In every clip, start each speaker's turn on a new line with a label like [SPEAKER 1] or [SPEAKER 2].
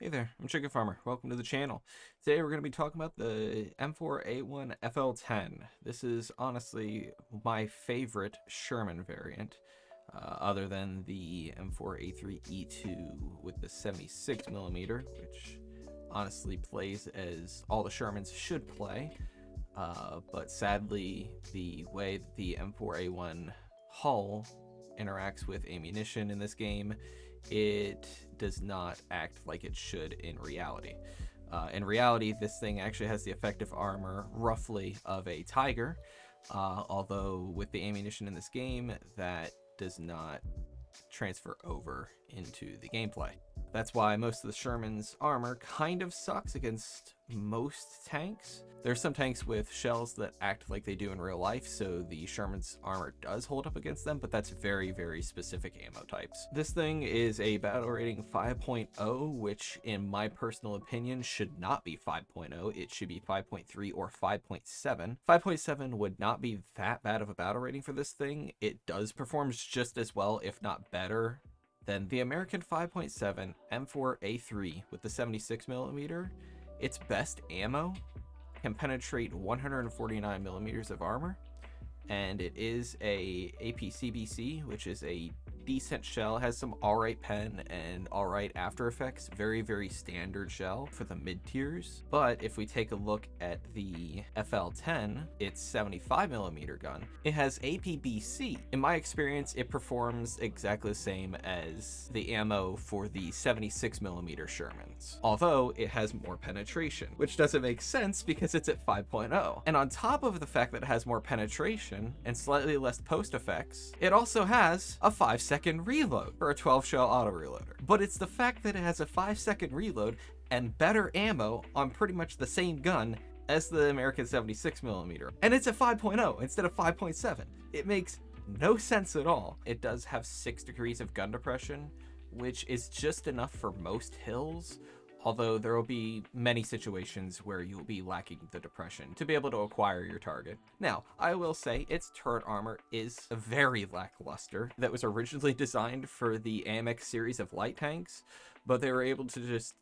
[SPEAKER 1] Hey there, I'm Chicken Farmer. Welcome to the channel. Today we're going to be talking about the M4A1 FL10. This is honestly my favorite Sherman variant, other than the M4A3E2 with the 76mm, which honestly plays as all the Shermans should play. But sadly, the way that the M4A1 hull interacts with ammunition in this game, it does not act like it should in reality. In reality, this thing actually has the effective armor roughly of a Tiger, although with the ammunition in this game, that does not transfer over into the gameplay. That's why most of the Sherman's armor kind of sucks against most tanks. There's some tanks with shells that act like they do in real life, so the Sherman's armor does hold up against them, but that's very, very specific ammo types. This thing is a battle rating 5.0, which in my personal opinion should not be 5.0. It should be 5.3 or 5.7. 5.7 would not be that bad of a battle rating for this thing. It does perform just as well, if not better, than the American 5.7 M4A3 with the 76mm. Its best ammo can penetrate 149mm of armor, and it is a APCBC, which is a decent shell. It has some alright pen and alright after effects. Very, very standard shell for the mid tiers. But if we take a look at the FL10, its 75mm gun, it has APBC. In my experience, it performs exactly the same as the ammo for the 76mm Shermans, although it has more penetration, which doesn't make sense because it's at 5.0. And on top of the fact that it has more penetration and slightly less post effects, it also has a 5-second reload for a 12 shell auto reloader. But it's the fact that it has a 5-second reload and better ammo on pretty much the same gun as the American 76mm, and it's at 5.0 instead of 5.7. It makes no sense at all. It does have 6 degrees of gun depression, which is just enough for most hills, although there will be many situations where you'll be lacking the depression to be able to acquire your target. Now, I will say its turret armor is very lackluster. That was originally designed for the AMX series of light tanks, but they were able to just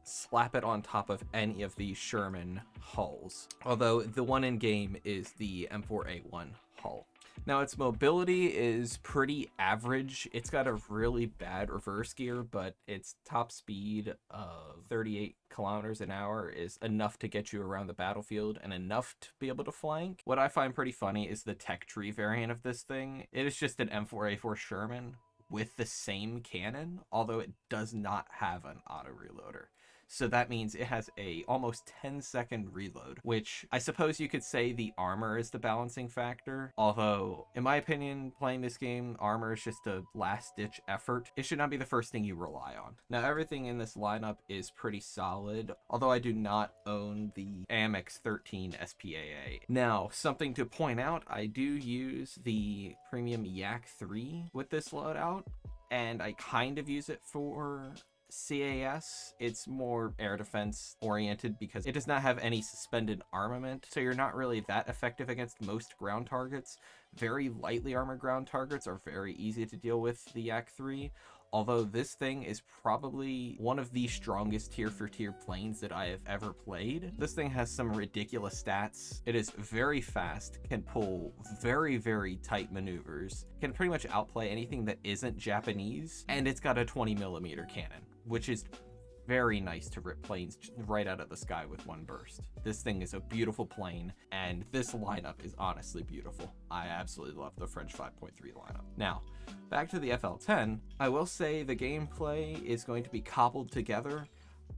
[SPEAKER 1] slap it on top of any of the Sherman hulls, although the one in game is the M4A1 hull. Now, its mobility is pretty average. It's got a really bad reverse gear, but its top speed of 38 kilometers an hour is enough to get you around the battlefield and enough to be able to flank. What I find pretty funny is the tech tree variant of this thing. It is just an M4A4 Sherman with the same cannon, although it does not have an auto reloader. So that means it has a almost 10-second reload, which I suppose you could say the armor is the balancing factor. Although, in my opinion, playing this game, armor is just a last-ditch effort. It should not be the first thing you rely on. Now, everything in this lineup is pretty solid, although I do not own the AMX 13 SPAA. Now, something to point out, I do use the premium Yak 3 with this loadout, and I kind of use it for CAS. It's more air defense oriented because it does not have any suspended armament, so you're not really that effective against most ground targets. Very lightly armored ground targets are very easy to deal with the Yak 3, although this thing is probably one of the strongest tier for tier planes that I have ever played. This thing has some ridiculous stats. It is very fast, can pull very, very tight maneuvers, can pretty much outplay anything that isn't Japanese, and it's got a 20mm cannon, which is very nice to rip planes right out of the sky with one burst. This thing is a beautiful plane, and this lineup is honestly beautiful. I absolutely love the French 5.3 lineup. Now, back to the FL10, I will say the gameplay is going to be cobbled together.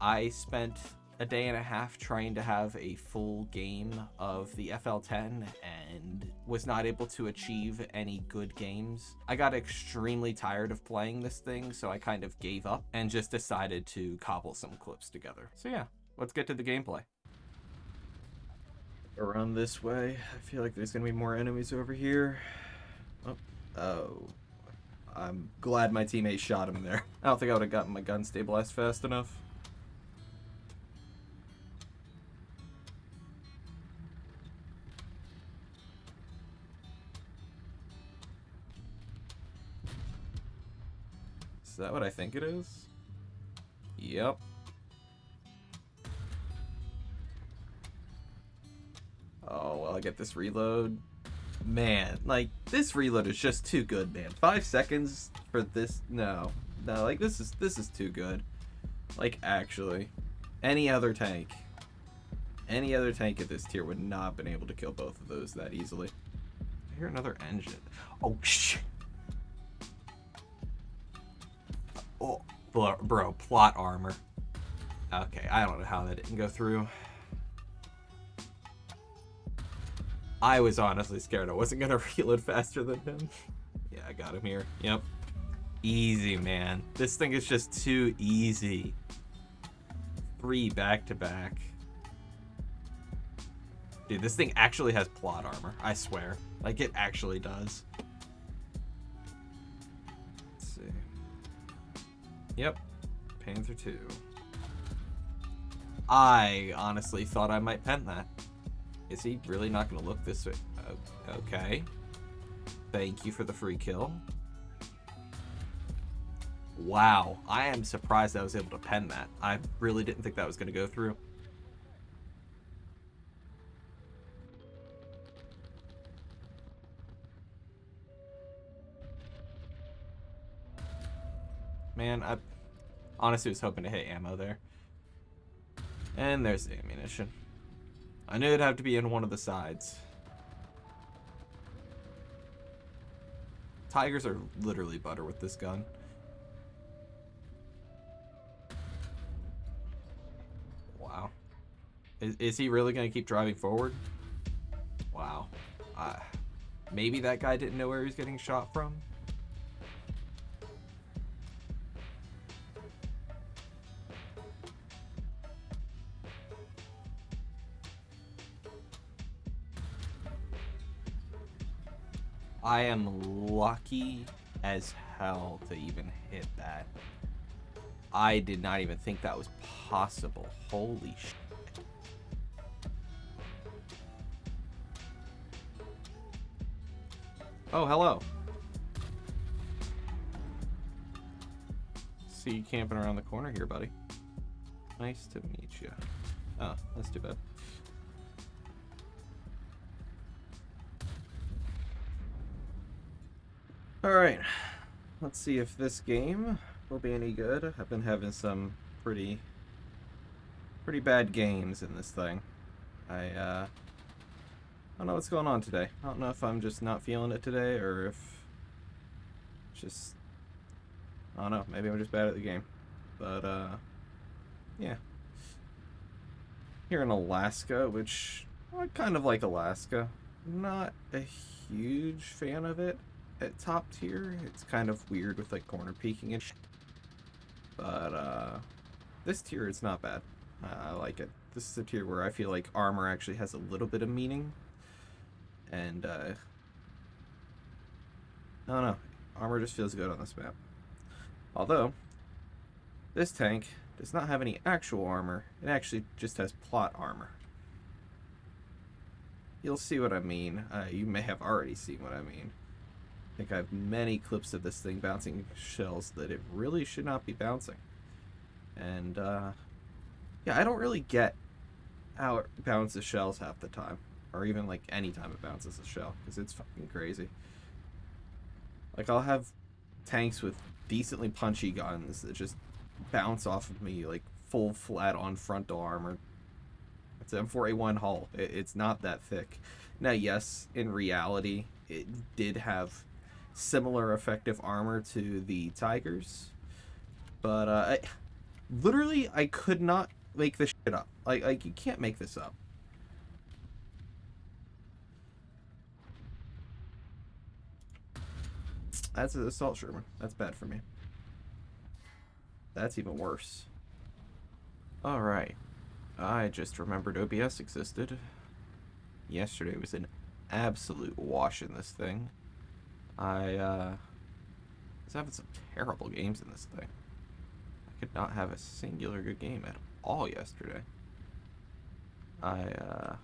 [SPEAKER 1] I spent a day and a half trying to have a full game of the FL10 and was not able to achieve any good games. I got extremely tired of playing this thing, so I kind of gave up and just decided to cobble some clips together. So yeah, let's get to the gameplay. Around this way, I feel like there's gonna be more enemies over here. Oh. I'm glad my teammate shot him there. I don't think I would have gotten my gun stabilized fast enough. Is that what I think it is? Yep. Oh, well, I get this reload. Man, like, this reload is just too good, man. 5 seconds for this? No. No, like, this is too good. Like, actually. Any other tank at this tier would not have been able to kill both of those that easily. I hear another engine. Oh, shit. Oh, bro, plot armor. Okay, I don't know how that didn't go through. I was honestly scared I wasn't gonna reload faster than him. Yeah, I got him here. Yep. Easy, man. This thing is just too easy. 3 back-to-back. Dude, this thing actually has plot armor. I swear. Like, it actually does. Let's see. Yep. Panther 2. I honestly thought I might pen that. Is he really not going to look this way? Okay. Thank you for the free kill. Wow. I am surprised I was able to pen that. I really didn't think that was going to go through. Man, I honestly was hoping to hit ammo there. And there's the ammunition. I knew it'd have to be in one of the sides. Tigers are literally butter with this gun. Wow. Is he really going to keep driving forward? Wow. Maybe that guy didn't know where he was getting shot from. I am lucky as hell to even hit that. I did not even think that was possible. Holy shit. Oh, hello. See you camping around the corner here, buddy. Nice to meet you. Oh, that's too bad. Alright, let's see if this game will be any good. I've been having some pretty bad games in this thing. I don't know what's going on today. I don't know if I'm just not feeling it today or if just, I don't know, maybe I'm just bad at the game. But, yeah. Here in Alaska, which, I kind of like Alaska. Not a huge fan of it at top tier. It's kind of weird with like corner peeking and shit. But this tier is not bad. I like it. This is a tier where I feel like armor actually has a little bit of meaning. And I don't know. Armor just feels good on this map. Although this tank does not have any actual armor. It actually just has plot armor. You'll see what I mean. You may have already seen what I mean. I think I have many clips of this thing bouncing shells that it really should not be bouncing. And, yeah, I don't really get how it bounces shells half the time. Or even, like, any time it bounces a shell. Because it's fucking crazy. Like, I'll have tanks with decently punchy guns that just bounce off of me, like, full flat on frontal armor. It's an M4A1 hull. It's not that thick. Now, yes, in reality, it did have similar effective armor to the Tigers, but literally I could not make this shit up. Like you can't make this up. That's an assault Sherman. That's bad for me. That's even worse. All right, I just remembered OBS existed. Yesterday was an absolute wash in this thing. I was having some terrible games in this thing. I could not have a singular good game at all yesterday. I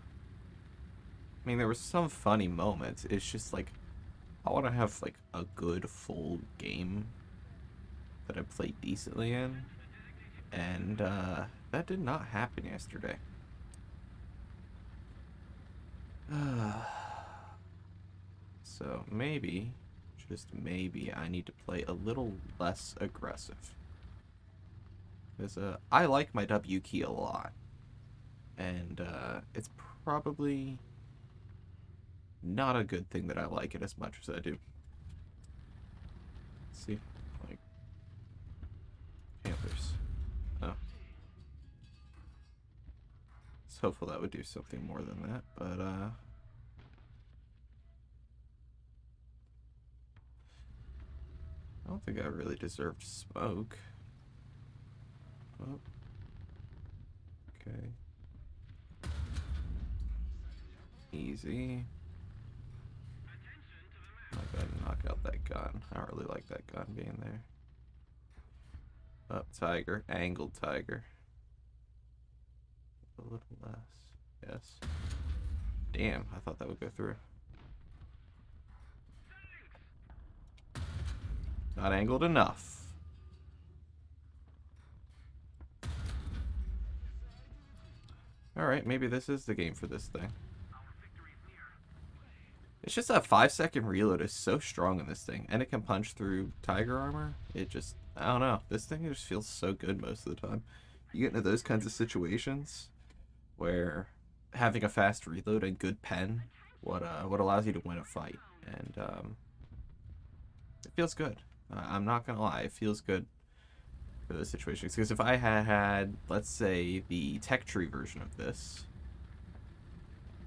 [SPEAKER 1] mean, there were some funny moments. It's just like, I want to have like a good full game that I played decently in. And that did not happen yesterday. So maybe, just maybe, I need to play a little less aggressive. Because I like my W key a lot. And it's probably not a good thing that I like it as much as I do. Let's see, like, Panthers. Oh. I was hopeful that would do something more than that, but I don't think I really deserved smoke. Oh. Okay. Easy. I gotta knock out that gun. I don't really like that gun being there. Up, tiger. Angled tiger. A little less. Yes. Damn, I thought that would go through. Not angled enough. Alright, maybe this is the game for this thing. It's just that 5-second reload is so strong in this thing, and it can punch through tiger armor. It just, I don't know. This thing just feels so good most of the time. You get into those kinds of situations where having a fast reload and good pen what allows you to win a fight, and it feels good. I'm not gonna lie, it feels good for those situations. Because if I had, let's say, the tech tree version of this,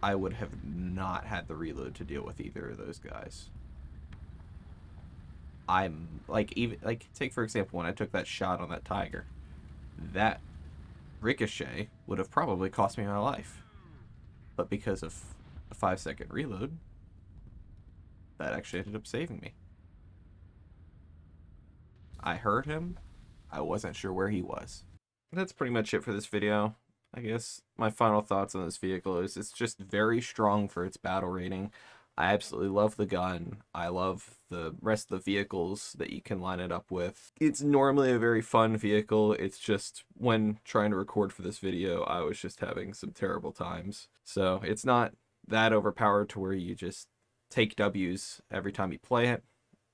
[SPEAKER 1] I would have not had the reload to deal with either of those guys. I'm like, even like, take for example when I took that shot on that tiger, that ricochet would have probably cost me my life, but because of a 5-second reload, that actually ended up saving me. I heard him, I wasn't sure where he was. That's pretty much it for this video. I guess my final thoughts on this vehicle is it's just very strong for its battle rating. I absolutely love the gun. I love the rest of the vehicles that you can line it up with. It's normally a very fun vehicle. It's just when trying to record for this video, I was just having some terrible times. So it's not that overpowered to where you just take W's every time you play it.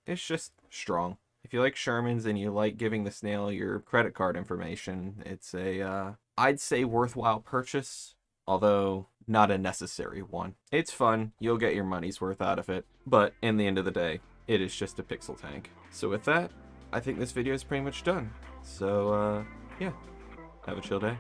[SPEAKER 1] It's just strong. If you like Shermans and you like giving the snail your credit card information, it's a, I'd say, worthwhile purchase, although not a necessary one. It's fun, you'll get your money's worth out of it, but in the end of the day, it is just a pixel tank. So with that, I think this video is pretty much done. So, yeah, have a chill day.